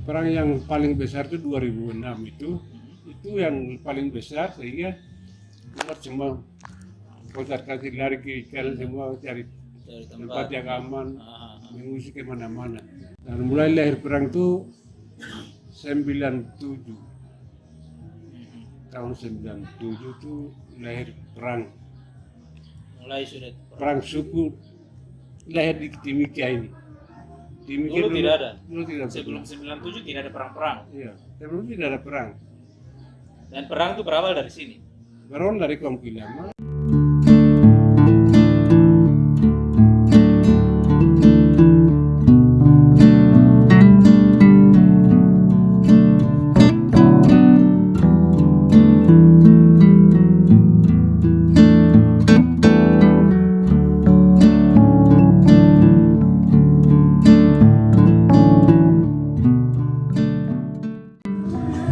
perang yang paling besar itu 2006 itu yang paling besar, sehingga umat semua kocar kacir lari ke kanan, semua cari tempat yang aman, mengungsi kemana-mana. Dan mulai lahir perang itu 97, tahun 97 itu lahir perang. Mulai sudah Perang suku lahir di Timika ini. Timika dulu tidak ada. Dulu tidak Sebelum 97 tidak ada perang-perang. Iya, sebelum tidak ada perang. Dan perang itu berawal dari sini. Berawal dari Komki Lama.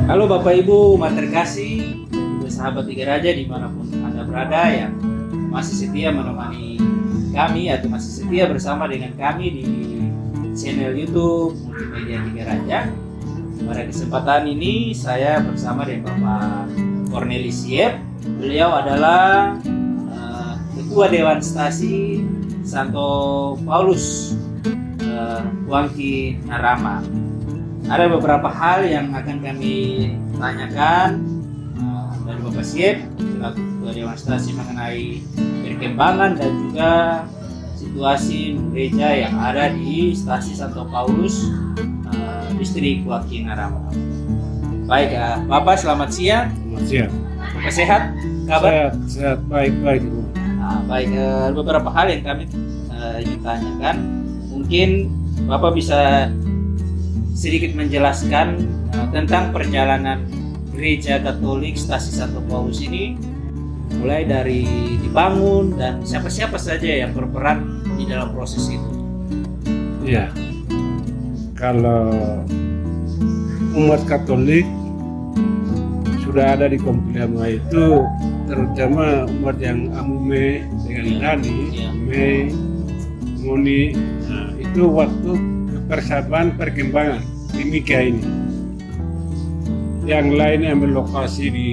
Halo Bapak Ibu, umat terkasih, sahabat Tiga Raja dimanapun Anda berada yang masih setia menemani kami atau masih setia bersama dengan kami di channel YouTube Multimedia Tiga Raja. Pada kesempatan ini saya bersama dengan Bapak Cornelis Siep. Beliau adalah Ketua Dewan Stasi Santo Paulus Huangki Narama. Ada beberapa hal yang akan kami tanyakan dari Bapak Siep selaku Ketua Dewan Stasi mengenai perkembangan dan juga situasi gereja yang ada di Stasi Santo Paulus distrik Huangki Narama. Baik, Bapak selamat siang. Selamat siang. Bapak sehat? Kabar? Sehat, baik. Baik, beberapa hal yang kami ingin tanyakan. Mungkin Bapak bisa sedikit menjelaskan tentang perjalanan gereja Katolik Stasi Santo Paulus ini, mulai dari dibangun dan siapa-siapa saja yang berperan di dalam proses itu. Iya. Kalau umat Katolik sudah ada di Komki Lama itu, terutama umat yang Amume dengan Dani, Mei, Moni, itu waktu persahabatan perkembangan di Mika ini. Yang lain ambil lokasi di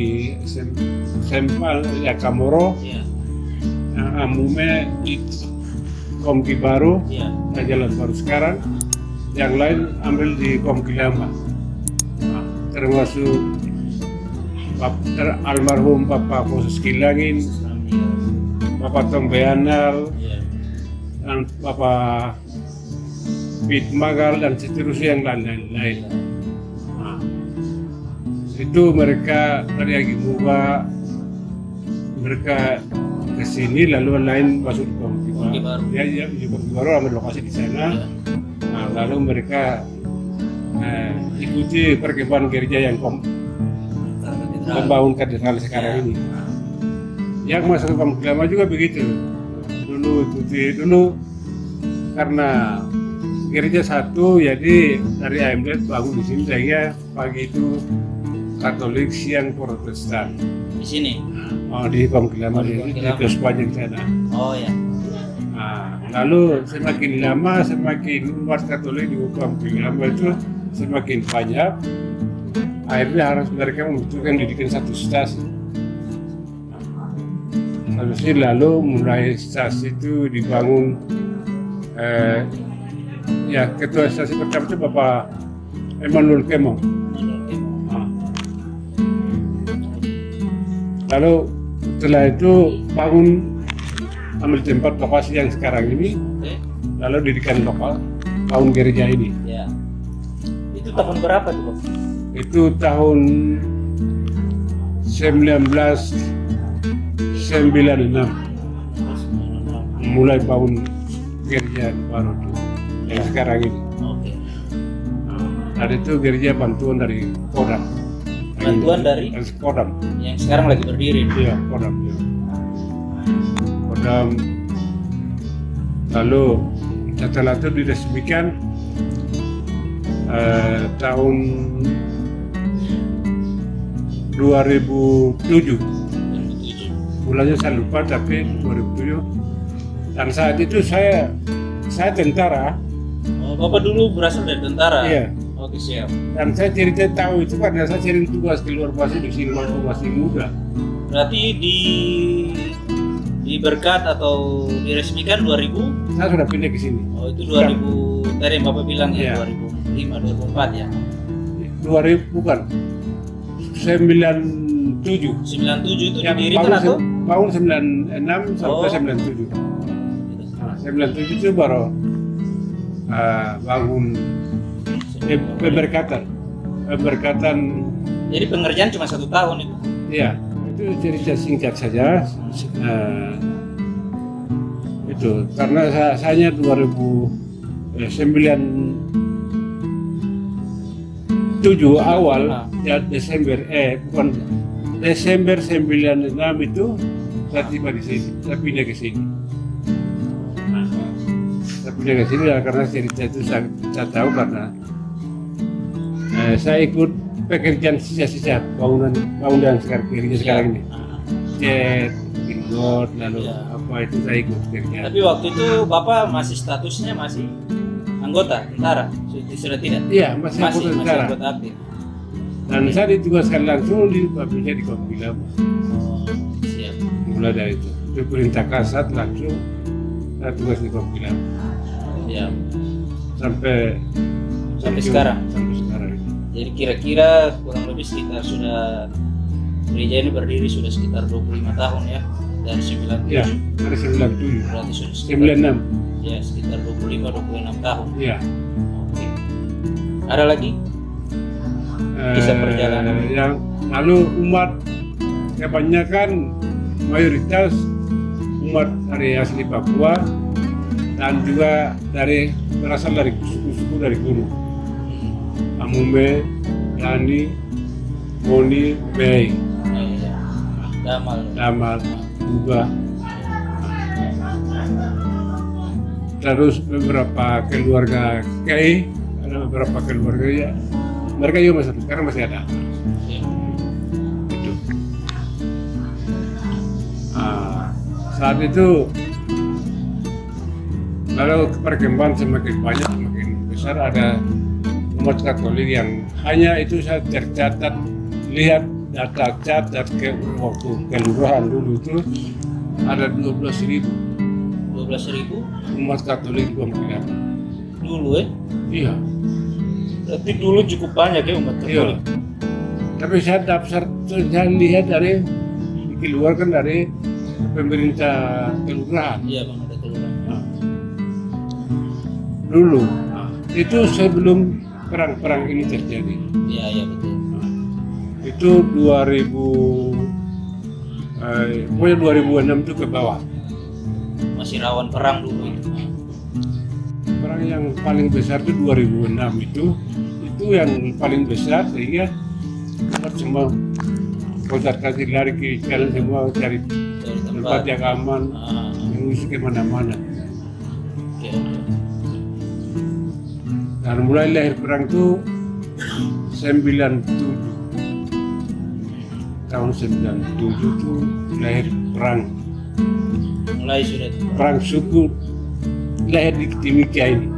Sempal, ya Kamoro, Amume di Komki Baru, Jalan Baru sekarang. Yang lain ambil di Komki Lama, termasuk almarhum Bapak Khusus Kilangin, Bapak Tombeanal, dan Bapak Pit Magal dan seterusnya yang lain-lain. Itu mereka dari Agimuba, mereka ke sini lalu lain masuk ke Komki Baru. Ya, di Komki Baru ambil lokasi di sana. Lalu mereka ikuti perkembangan gereja yang membangun katedral sekarang ini. Yang masuk ke Komki Lama juga begitu. Dulu karena gereja satu, jadi dari AMD bangun di sini, sehingga pagi itu Katolik, siang Protestan. Di sini? Di Komki Lama, di sepanjang sana. Oh ya. Lalu semakin lama semakin umat Katolik di Komki Lama itu semakin banyak. Akhirnya harus mereka membutuhkan didikan satu stasi. Lalu mulai stasi itu dibangun. Ketua stasi pertama itu Bapak Emmanuel Kemong. Lalu setelah itu bangun ambil tempat lokasi yang sekarang ini, lalu dirikan lokal bangun gereja ini. Ya. Itu tahun berapa tuh, Pak? Itu tahun 1996 mulai bangun gereja baru itu yang sekarang ini. Oke. Ada itu gereja bantuan dari Kodam. Bantuan dari Kodam. Yang sekarang lagi berdiri. Iya, Kodam. Ya. Kodam. Lalu setelah itu diresmikan tahun 2007. Bulannya saya lupa, tapi 2007. Dan saat itu saya tentara. Oh, Bapak dulu berasal dari tentara? Iya. Oke, siap. Dan saya cerita tahu itu karena saya sering tugas keluar masuk di sini waktu masih muda. Berarti di berkat atau diresmikan 2000? Saya sudah pindah ke sini. Oh, itu 2000 tadi yang Bapak bilang ya, Iya. 2005, 2004 ya. 2000 bukan 97. 97 itu Yang didirikan atau? tahun 96 sampai Oh. 97. Nah, 97 itu baru bangun pemberkatan. Jadi pengerjaan cuma 1 tahun itu. Ya, itu cerita singkat saja. Itu karena saya 2009 awal ya Desember Desember 96 itu saya tiba di sini, saya pindah ke sini. Saya pindah ke sini karena cerita itu saya tahu karena saya ikut pekerjaan sisa-sisa bangunan sekarang ini. Cat, got, lalu apa itu saya ikut pekerjaan. Tapi waktu itu Bapak masih statusnya masih anggota tentara, sudah tidak? Iya, masih tentara. Anggota aktif. Dan saya ditugaskan langsung di pabriknya di Kompilam. Oh, siap. Mulai dari itu perintah Kasat langsung saya tugas di Kompilam. Siap. Sampai sekarang. Sampai sekarang. Jadi kira-kira kurang lebih sekitar sudah gereja ini berdiri sudah sekitar 25 tahun ya, dari 97. Ya, dari 97. Berarti sudah sekitar 96. ya sekitar 25-26 tahun. Iya. Oke. Ada lagi? Bisa perjalanan. Yang lalu umat kebanyakan mayoritas umat dari asli Papua dan juga berasal dari suku-suku dari gunung. Amume, Yani, Moni, Mei, Damal, juga. Terus beberapa keluarga Kei, ada beberapa keluarga ya. Mereka juga sekarang masih ada. Itu. Saat itu lalu perkembangan semakin banyak, semakin besar, ada umat Katolik yang hanya itu saya tercatat lihat data catat ke waktu kelurahan dulu itu ada 12.000 umat Katolik di Kompilam. Dulu Iya. Berarti dulu cukup banyak ya umat Katolik. Iya. Tapi saya lihat dari dikeluarkan dari pemerintah kelurahan. Iya, pemerintah kelurahan. Dulu. Itu sebelum perang ini terjadi. Iya betul. Itu 2006 itu ke bawah. Masih rawan perang dulu itu. Perang yang paling besar itu 2006 itu yang paling besar sehingga semua kotak kasih lari ke jalan semua cari tempat yang aman, mengungsi kemana-mana. Oke. Dan mulai lahir perang itu 97 tahun 97 itu lahir perang. Mulai sudah Perang suku lahir di Timika ini.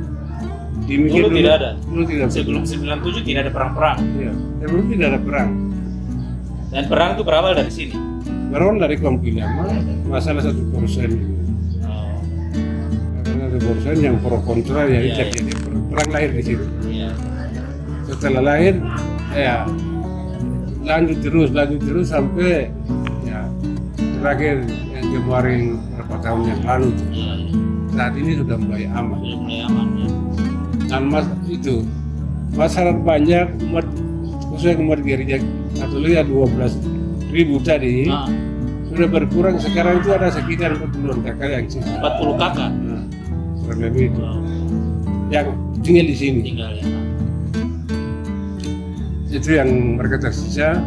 dulu tidak ada. Dulu tidak. Sebelum 97 tidak ada perang-perang. Iya, sebelum tidak ada perang. Dan perang itu berawal dari sini. Berawal dari Kompilam, masalah 1%. Karena 1% yang pro kontra ya terjadi perang lahir di situ. Iya. Setelah lahir, ya lanjut terus sampai ya terakhir yang kemarin beberapa tahun yang lalu. Iya. Saat ini sudah mulai aman. Sudah mulai aman ya. Dan masyarakat banyak umat khususnya umat gereja Katolik ya 12.000 tadi sudah berkurang, sekarang itu ada sekitar 40 kakak yang sisa. 40 kakak. Nah, kurang lebih itu yang tinggal di sini. Tinggal ya. Itu yang mereka tersisa.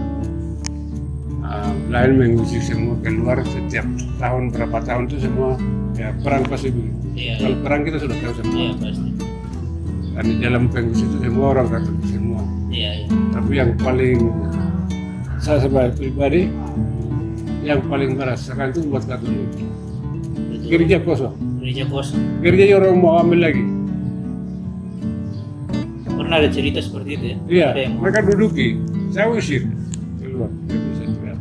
Lain mengusir semua keluar setiap tahun berapa tahun itu semua ya perang pasti begitu. Iya. Kalau perang kita sudah tahu semua. Iya pasti. Dan di dalam pengungsi itu semua orang Katolik semua. Iya. Tapi yang paling saya sebagai pribadi yang paling merasakan itu buat Katolik. Betul. Gereja kosong. Gereja kosong. Gereja orang mau ambil lagi. pernah ada cerita seperti itu ya? Iya, Ada yang mereka duduki, saya usir keluar, tidak bisa tinggal.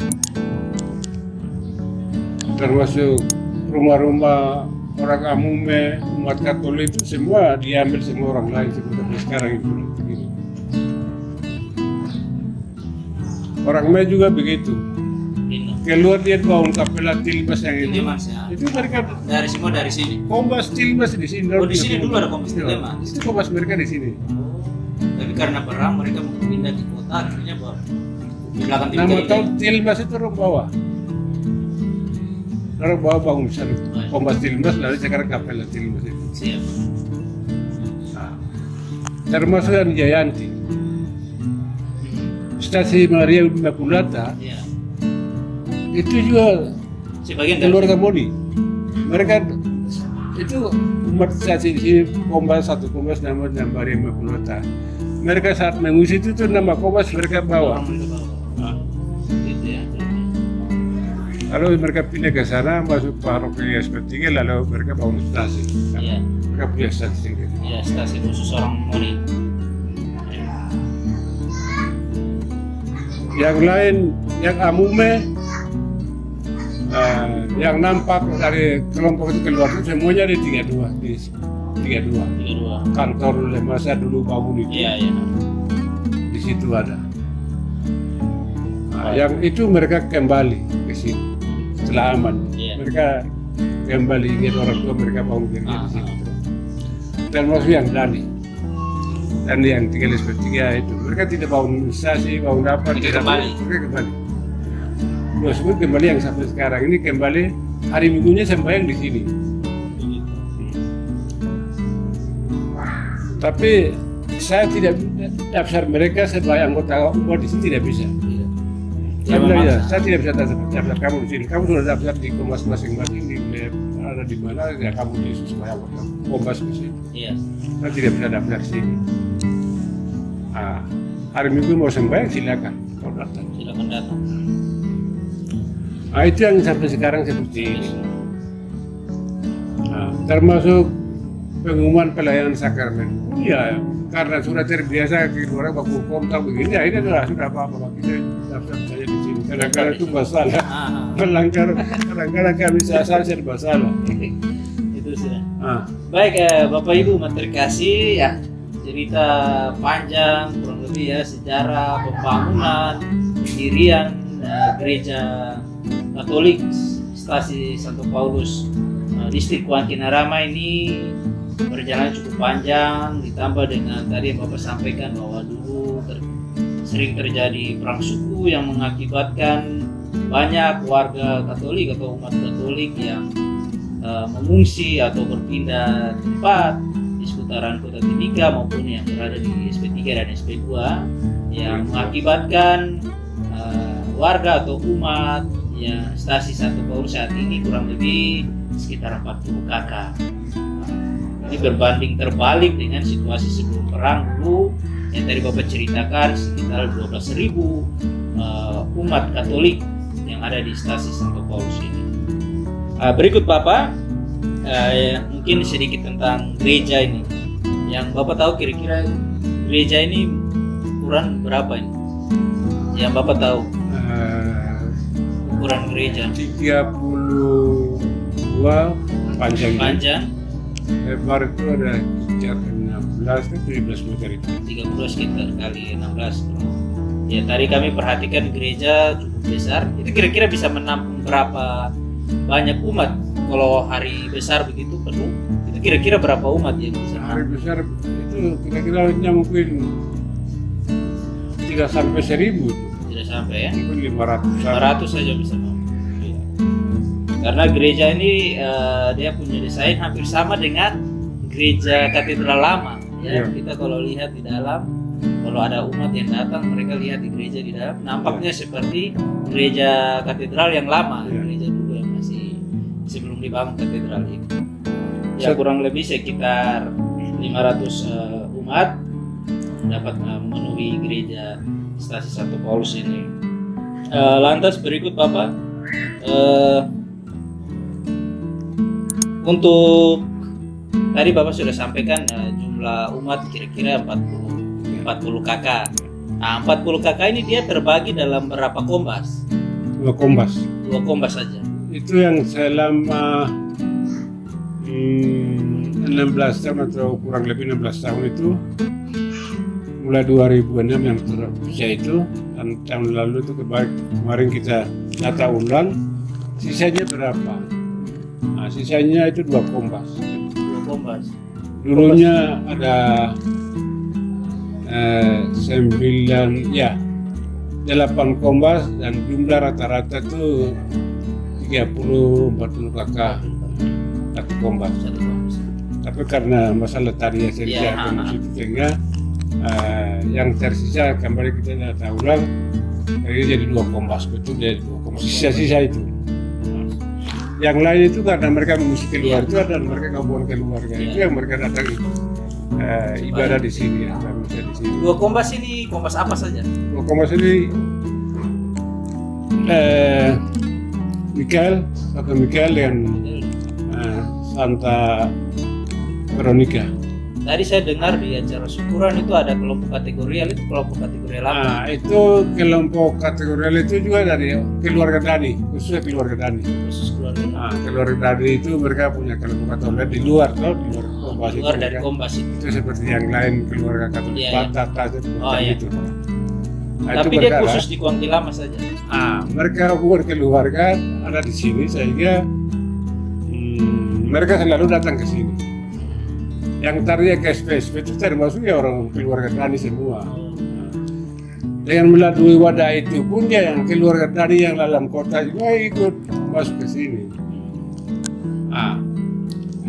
Termasuk rumah-rumah orang Amume, umat Katolik itu semua diambil semua orang lain seperti sekarang itu. Begini. Orang Me juga begitu. ini Keluar dia bangun kapela Tilmas yang itu. Tilmas, ya. Itu mereka dari semua dari sini. Kombas Tilmas di sini. Oh, di sini dulu ada Kombas Tilmas. Itu Kombas mereka di sini. Tapi karena perang mereka mau pindah di kota, akhirnya di belakang Nama TV tahu Tilmas itu orang bawah. Orang bawah bangun besar. Kombas Tilmas lalu sekarang kapela Tilmas itu. siap. Nah, termasuk yang Jayanti. Stasi Maria Immaculata Ya. itu juga Sebagian dari keluarga Moni. Mereka itu umat stasi di sini Kombas satu Kombas namanya Maria Immaculata. Mereka saat mengungsi itu tuh nama Kombas mereka bawa. orang mereka bawa. Gitu ya. Lalu mereka pindah ke sana masuk paroki SP3 lalu mereka bangun stasi. Iya. Mereka punya stasi sendiri. Ya, stasi khusus orang Moni. Yang lain, yang Amume, yang nampak dari kelompok itu keluar itu semuanya di 32, di 32. 32. Kantor masa dulu bangun itu, Iya, iya. di situ ada. Nah, yang itu mereka kembali ke sini setelah aman. Iya. Mereka kembali ingin orang tua mereka bangun di situ. Termasuk yang Dani. Dan yang tinggal di SP3 itu mereka tidak bangun stasi, bangun apa, Mereka tidak kembali. mereka kembali. Maksudnya kembali yang sampai sekarang ini kembali hari Minggunya sembahyang di sini. Tapi saya tidak daftar mereka sebagai anggota umat di sini tidak bisa. Saya bilang ya, saya tidak bisa daftar kamu di sini. Kamu sudah daftar di Kompas masing-masing di ada di mana ya kamu di sebagai anggota Kompas di sini. Iya. Saya tidak bisa daftar di sini. Nah, hari Minggu mau sembahyang silakan kau daftar. Silakan datang. Nah, itu yang sampai sekarang seperti ini. Nah, termasuk pengumuman pelayanan sakramen. Iya, karena sudah terbiasa ke orang baku kontak begini, ya ini sudah apa-apa kita daftar saja di sini. Kadang-kadang itu masalah, melanggar, kadang-kadang kami salah serba salah. Itu sudah. Ah, Baik, Bapak Ibu, terima kasih ya. Cerita panjang kurang lebih ya, sejarah pembangunan pendirian gereja Katolik Stasi Santo Paulus distrik Kuantinarama ini berjalan cukup panjang, ditambah dengan tadi yang Bapak sampaikan bahwa dulu sering terjadi perang suku yang mengakibatkan banyak warga Katolik atau umat Katolik yang mengungsi atau berpindah tempat di seputaran kota Timika maupun yang berada di SP3 dan SP2 yang mengakibatkan warga atau umat ya Stasi Santo Paulus saat ini kurang lebih sekitar 40 kakak. Ini berbanding terbalik dengan situasi sebelum perang dulu yang tadi Bapak ceritakan sekitar 12.000 umat Katolik yang ada di Stasi Santo Paulus ini. Berikut Bapak mungkin sedikit tentang gereja ini. Yang Bapak tahu kira-kira gereja ini ukuran berapa ini? Yang Bapak tahu ukuran gereja? 32 panjangnya. Panjang Lebar itu ada sekitar 16 ke 17 meter itu. 30 sekitar kali 16. Ya tadi kami perhatikan gereja cukup besar. Itu kira-kira bisa menampung berapa banyak umat? Kalau hari besar begitu penuh, itu kira-kira berapa umat yang bisa? Hari besar itu kira-kira mungkin tidak sampai 1000. Tidak sampai ya? Mungkin 500. 500 saja bisa mampu. Iya. Karena gereja ini dia punya desain hampir sama dengan gereja katedral lama. Ya, Iya. kita kalau lihat di dalam, kalau ada umat yang datang, mereka lihat di gereja di dalam, nampaknya seperti gereja katedral yang lama, Iya. gereja dulu yang masih sebelum dibangun katedral itu. Ya kurang lebih sekitar 500 umat dapat memenuhi gereja Stasi Santo Paulus ini. Lantas berikut Bapak, untuk tadi Bapak sudah sampaikan jumlah umat kira-kira 40 40 kakak. Nah, 40 kakak ini dia terbagi dalam berapa kombas? 2 kombas. 2 kombas saja. Itu yang selama 16 tahun atau kurang lebih 16 tahun itu, mulai 2006 yang bisa itu, dan tahun lalu itu kemarin kita data ulang, sisanya berapa? Nah, sisanya itu 2 kombas. 2 kombas. Dulunya ada 9, ya 8 kombas, dan jumlah rata-rata itu 30-40 kakak satu kombas. Tapi karena masalah tadi saya sehingga yang tersisa kembali kita data ulang, jadi 2 kombas, betul jadi 2 kombas. Sisa-sisa itu. Yang lain itu karena mereka mengungsi keluar, itu ada mereka kampung keluarga, itu yang mereka datang ibadah di sini, ya, bisa di sini. 2 kombas ini kombas apa saja? 2 kombas ini Pakai Mikael dan Santa Veronica. Tadi saya dengar di acara syukuran itu ada kelompok kategorial, itu kelompok kategorial apa? Nah, itu kelompok kategorial itu juga dari keluarga Dani, khususnya keluarga Dani. Khusus keluarga. Nah, keluarga Dani itu mereka punya kelompok kategorial di luar, di luar kombas Luar itu, dari kombas itu. itu seperti yang lain keluarga Katolik Batak itu. Nah, Tapi itu dia berkala, khusus di Kuntilanak saja. Mereka bukan keluarga ada di sini sehingga mereka selalu datang ke sini. Yang tadinya ke SPSP itu termasuk ya orang keluarga Dani semua. Dengan melalui wadah itu pun ya yang keluarga Dani yang dalam kota juga ikut masuk ke sini.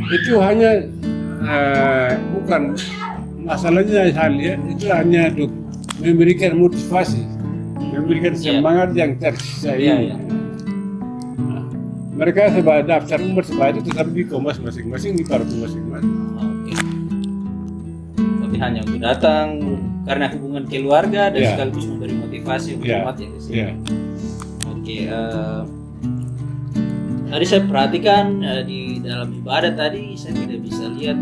Itu hanya bukan masalahnya ya, itu hanya untuk memberikan motivasi, memberikan semangat yang tersisa ini. Mereka sebagai daftar umur sebagai itu tetap di kombas masing-masing, di partu masing-masing. Oke. Tapi hanya untuk datang karena hubungan keluarga dan sekaligus memberi motivasi untuk umat yang di sini. Oke. Tadi saya perhatikan di dalam ibadah tadi saya tidak bisa lihat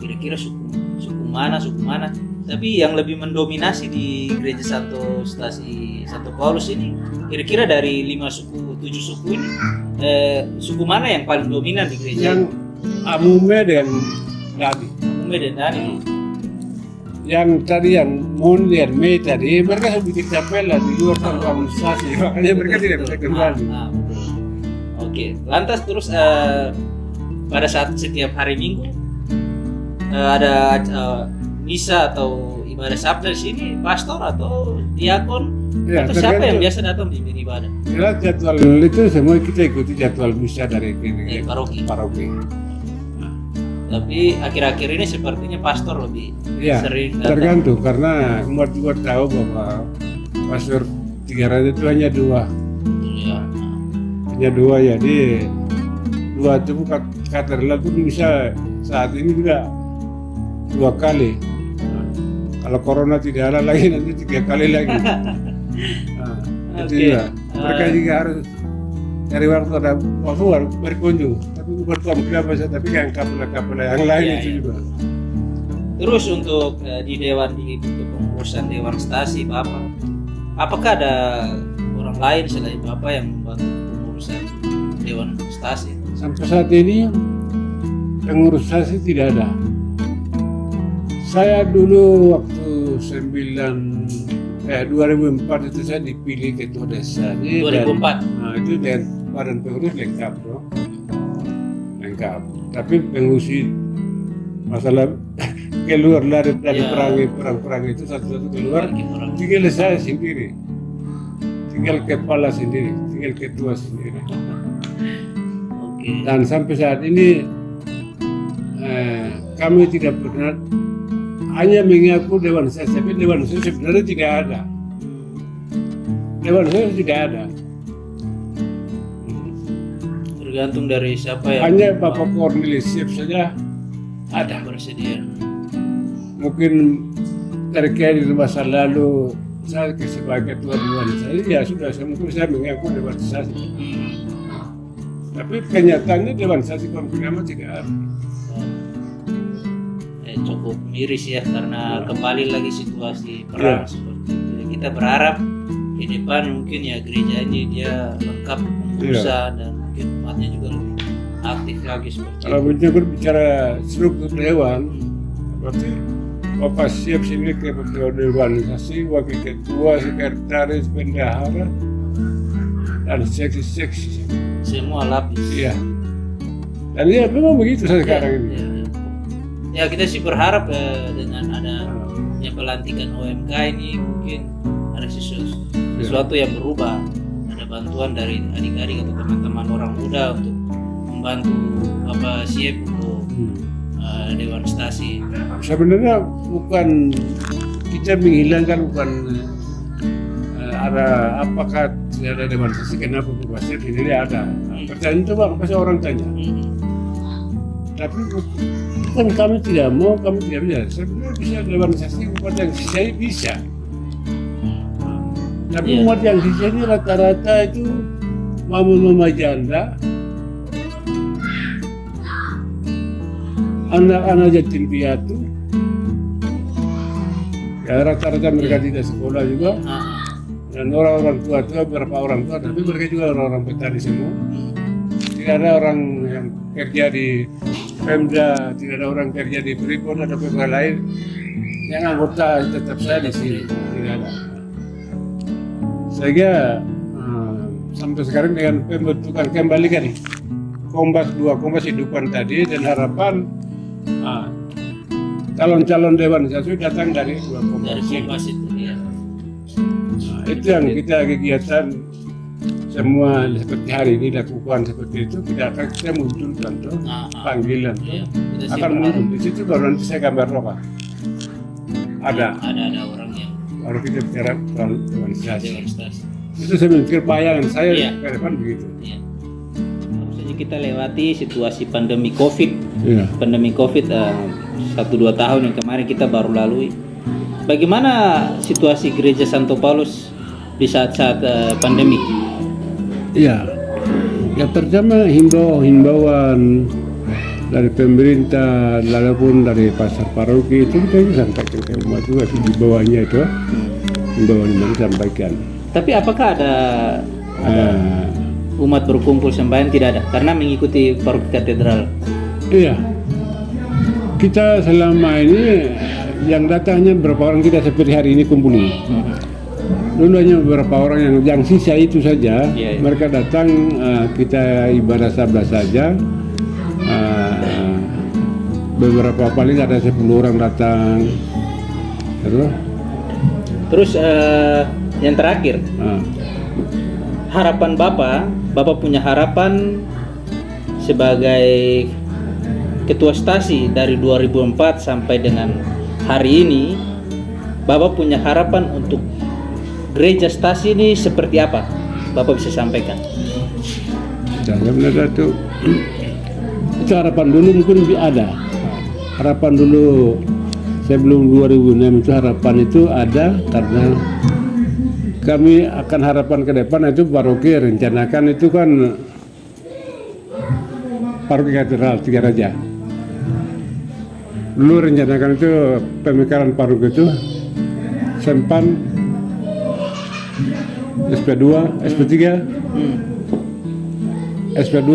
kira-kira suku mana. Tapi yang lebih mendominasi di gereja Santo Paulus ini kira-kira dari 5 suku, 7 suku ini suku mana yang paling dominan di gereja? Yang Amume dan Dani. Amume dan Dani. Yang tadi yang Mon dan Mei tadi mereka bikin capella di luar tanpa administrasi, makanya mereka tidak bisa kembali. Oke. Lantas terus pada saat setiap hari Minggu ada misa atau ibadah sabda di sini, pastor atau diakon atau siapa yang biasa datang di ibadah? Jelas jadwal itu semua kita ikuti jadwal misa dari paroki. Tapi akhir-akhir ini sepertinya pastor lebih sering datang. Tergantung karena umat juga tahu bahwa pastor 3 raja itu hanya 2. Hanya 2 ya, jadi 2 itu katedral pun bisa saat ini juga 2 kali. Kalau corona tidak ada lagi nanti 3 kali lagi. Itu juga. Mereka juga harus cari waktu berkunjung. Tapi bukan kenapa saja, tapi yang kapal yang lain itu juga. Terus untuk di dewan untuk pengurusan dewan stasi Bapak, apakah ada orang lain selain Bapak yang membantu pengurusan dewan stasi? Sampai saat ini pengurus stasi tidak ada. Saya dulu waktu 2004 itu saya dipilih ketua desa. 2004? Itu dengan badan pengurus lengkap, bro. Lengkap. Tapi pengurusi masalah keluar dari perang itu satu-satu keluar, tinggal saya sendiri. Tinggal kepala sendiri, tinggal ketua sendiri. Dan sampai saat ini kami tidak pernah hanya mengaku dewan saya, tapi dewan saya sebenarnya tidak ada. Dewan saya tidak ada. Tergantung dari siapa yang hanya Bapak Cornelis Siap saja ada. Bersedia. Mungkin terkait di masa lalu saya sebagai ketua dewan saya, ya sudah mungkin saya mengaku dewan saya. Tapi kenyataannya dewan saya konfirmasi tidak ada. cukup miris ya karena kembali lagi situasi perang seperti itu. Jadi kita berharap di depan mungkin ya gereja ini dia lengkap pengurus dan mungkin umatnya juga lebih aktif lagi seperti Kalau itu. berbicara struktur dewan, berarti Bapak siap sini ke ketua dewanisasi, wakil ketua, sekretaris, bendahara, dan seksi-seksi. Semua lapis. Iya. Dan ya memang begitu sekarang ini. Ya kita sih berharap dengan ada pelantikan OMK ini mungkin ada sesuatu yang berubah, ada bantuan dari adik-adik atau teman-teman orang muda untuk membantu Bapak Siep untuk Dewan Stasi. Sebenarnya bukan kita menghilangkan, bukan ada apakah tidak ada Dewan Stasi, kenapa Bapak Siep sendiri ada. Pertanyaan itu Bang, pasti orang tanya. Tapi bukan kami tidak mau, kami tidak bisa. Sebenarnya bisa Dewan Stasi umat yang sisa bisa. Tapi umat yang sisa ini rata-rata itu mama-mama janda, anak-anak yatim piatu, ya rata-rata mereka tidak sekolah juga, dan orang-orang tua beberapa orang tua, tapi mereka juga orang-orang petani semua. Tidak ada orang yang kerja di Pemda, tidak ada orang kerja di Freeport atau pegawai lain yang anggota tetap saya di sini, tidak ada. Sehingga sampai sekarang dengan pembentukan kembali kan Kompas 2, Kompas Hidupan tadi, dan harapan calon-calon Dewan Stasi datang dari 2 Kompas. Dari Kompas itu ya. Itu yang kita kegiatan semua seperti hari ini lakukan seperti itu, kita munculkan tuh panggilan tuh. Akan muncul di situ, baru nanti saya gambar roka. Ada orang yang baru kita bicara Dewan Stasi. Dewan Stasi. Itu saya mikir bayangan saya ke depan begitu. Iya. Baru saja kita lewati situasi pandemi COVID. Iya. Pandemi COVID 1-2 tahun yang kemarin kita baru lalui. Bagaimana situasi Gereja Santo Paulus di saat-saat pandemi? Iya. Yang pertama himbauan dari pemerintah, lalu pun dari pasar paroki itu kita juga sampaikan ke umat juga di bawahnya itu, himbauan yang disampaikan. Tapi apakah ada umat berkumpul sembahyang? Tidak ada, karena mengikuti paroki katedral. Iya, kita selama ini yang datangnya berapa orang kita seperti hari ini kumpulin. Dulu hanya beberapa orang yang sisa itu saja. Iya. Mereka datang, kita ibadah sabda saja. Beberapa paling ada 10 orang datang. Terus yang terakhir, harapan Bapak punya harapan sebagai ketua stasi dari 2004 sampai dengan hari ini, Bapak punya harapan untuk gereja stasi ini seperti apa? Bapak bisa sampaikan. Sebenarnya itu harapan dulu mungkin lebih ada. Harapan dulu sebelum 2006 itu harapan itu ada karena kami akan harapan ke depan itu paroki rencanakan itu kan paroki katedral Tiga Raja. Dulu rencanakan itu pemekaran paroki itu Sempan, SP2, SP3, SP2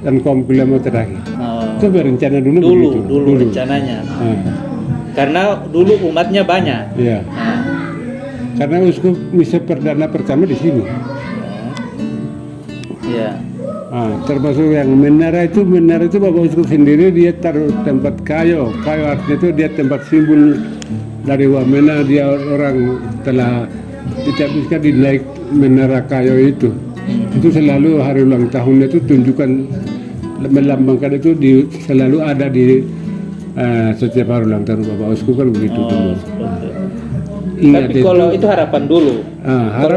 dan Kompilamo terakhir. Itu berencana dulu rencananya. Karena dulu umatnya banyak. Iya. Karena uskup misa perdana pertama di sini. Iya. Termasuk yang menara itu Bapak Uskup sendiri dia taruh tempat kayu artinya itu dia tempat simbol dari Wamena, dia orang telah dicapiskan di naik menara kayu itu. Itu selalu hari ulang tahunnya itu tunjukkan melambangkan itu selalu ada di setiap hari ulang tahun Bapak Uskup kan begitu dulu. Tapi kalau itu harapan dulu.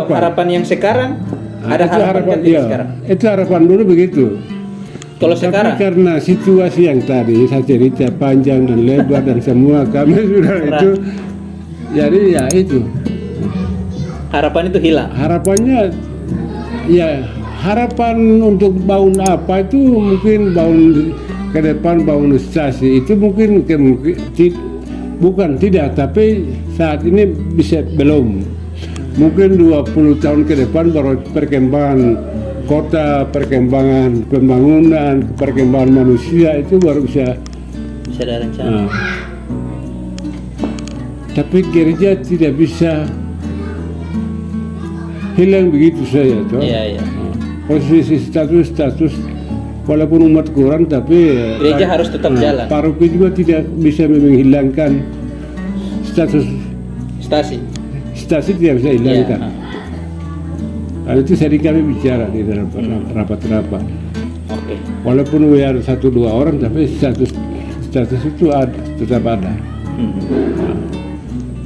Harapan yang sekarang ada harapan sekarang. Itu harapan dulu begitu. Kalau Tapi sekarang karena situasi yang tadi saya cerita panjang dan lebar dan semua kami sudah itu, jadi ya itu harapan itu hilang. harapannya ya harapan untuk bangun apa itu mungkin bangun ke depan bangun stasi itu mungkin bukan tidak, tapi saat ini bisa belum. Mungkin 20 tahun ke depan baru perkembangan kota, perkembangan pembangunan, perkembangan manusia itu baru bisa ada rencana. Tapi gereja tidak bisa hilang begitu saja, toh. Iya. Posisi status walaupun umat kurang, tapi Gereja harus tetap jalan. Paroki juga tidak bisa menghilangkan status stasi tidak bisa hilangkan. Nah, itu sering kami bicara di dalam rapat-rapat. Oke. Walaupun we ada 1-2 orang, tapi status itu tetap ada. Nah,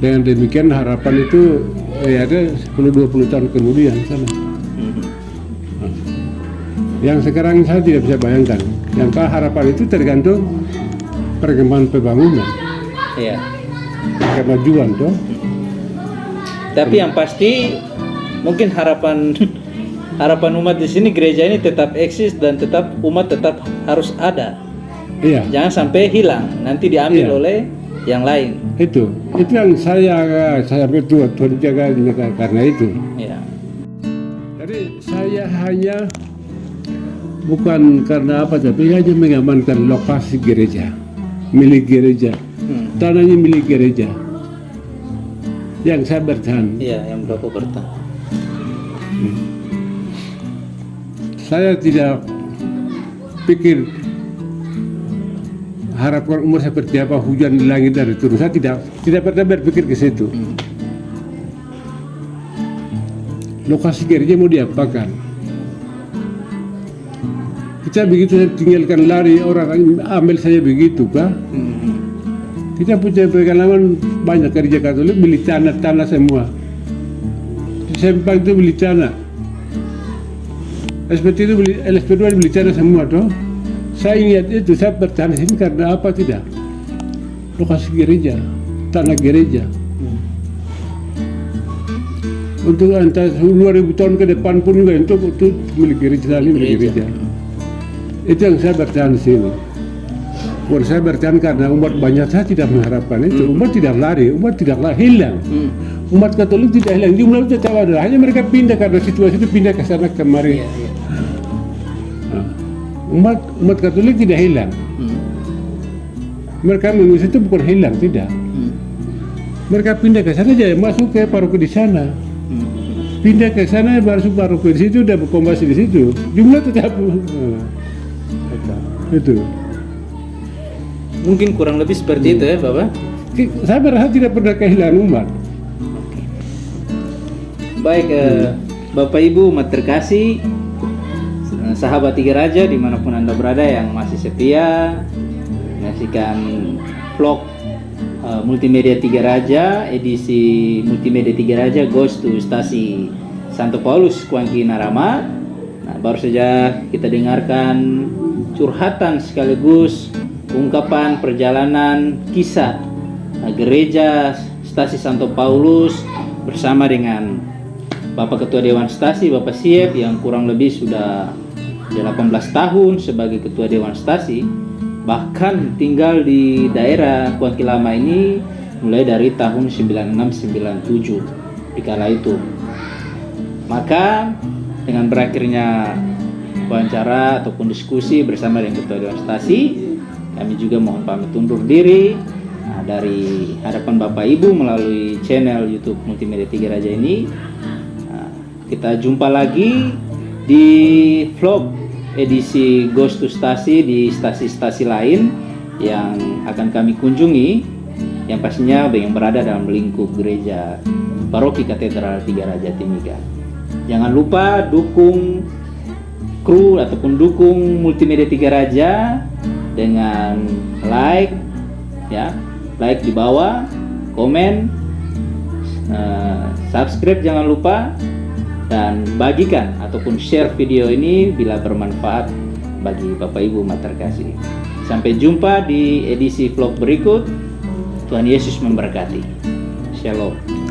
dengan demikian harapan itu ada 10-20 tahun kemudian sana. Nah, yang sekarang saya tidak bisa bayangkan. Yang harapan itu tergantung perkembangan pembangunan. Iya. Kemajuan toh. Tapi yang pasti mungkin harapan umat di sini, gereja ini tetap eksis dan umat tetap harus ada. Iya. Jangan sampai hilang, nanti diambil oleh yang lain. Itu yang saya betul Tuhan jaga karena itu. Iya. Jadi saya hanya bukan karena apa, tapi hanya mengamankan lokasi gereja, milik gereja, tanahnya milik gereja. Yang saya bertahan. Iya, yang berapa bertahan. Saya tidak pikir harapan umur seperti apa, hujan di langit dari turun. Saya tidak pernah berpikir ke situ. Lokasi gereja mau diapakan? Kita begitu tinggalkan lari, orang ambil saya begitu, Pak. Kita punya pengalaman banyak gereja Katolik beli tanah semua. Di Sempang itu beli tanah. SPT itu LSP2 beli tanah semua toh. Saya ingat itu, saya bertahan di sini karena apa tidak? Lokasi gereja, tanah gereja. Untuk antara 2000 tahun ke depan pun juga itu milik gereja, milik gereja. Itu yang saya bertahan di sini. Bukan saya bertahan karena umat banyak, saya tidak mengharapkan itu. Umat tidak lari, umat tidak hilang. Umat Katolik tidak hilang, jumlah itu tetap ada. Hanya mereka pindah karena situasi itu pindah ke sana kemari. Nah, umat Katolik tidak hilang. Mereka mengurus itu bukan hilang, tidak. Mereka pindah ke sana aja, masuk ke paroki di sana. Pindah ke sana, masuk paroki di situ, udah berkombasi di situ. Jumlah tetap. Itu. Mungkin kurang lebih seperti itu ya, Bapak. Saya berharap tidak pernah kehilangan umat. Baik, Bapak Ibu umat terkasih, sahabat Tiga Raja dimanapun Anda berada yang masih setia menyaksikan vlog multimedia Tiga Raja, edisi multimedia Tiga Raja Goes to Stasi Santo Paulus Kuangki Narama. Nah, baru saja kita dengarkan curhatan sekaligus ungkapan perjalanan kisah gereja Stasi Santo Paulus bersama dengan Bapak Ketua Dewan Stasi, Bapak Siep, yang kurang lebih sudah 18 tahun sebagai Ketua Dewan Stasi, bahkan tinggal di daerah Kuangki Lama ini mulai dari tahun 96-97 di kala itu. Maka dengan berakhirnya wawancara ataupun diskusi bersama dengan Ketua Dewan Stasi, kami juga mohon pamit undur diri dari hadapan Bapak Ibu melalui channel YouTube Multimedia Tiga Raja ini. Kita jumpa lagi di vlog edisi Goes to Stasi di stasi-stasi lain yang akan kami kunjungi, yang pastinya yang berada dalam lingkup gereja Paroki Katedral Tiga Raja Timiga. Jangan lupa dukung kru ataupun dukung Multimedia Tiga Raja dengan like di bawah, komen, subscribe jangan lupa, dan bagikan ataupun share video ini bila bermanfaat bagi Bapak Ibu umat terkasih. Sampai jumpa di edisi vlog berikut. Tuhan Yesus memberkati. Shalom.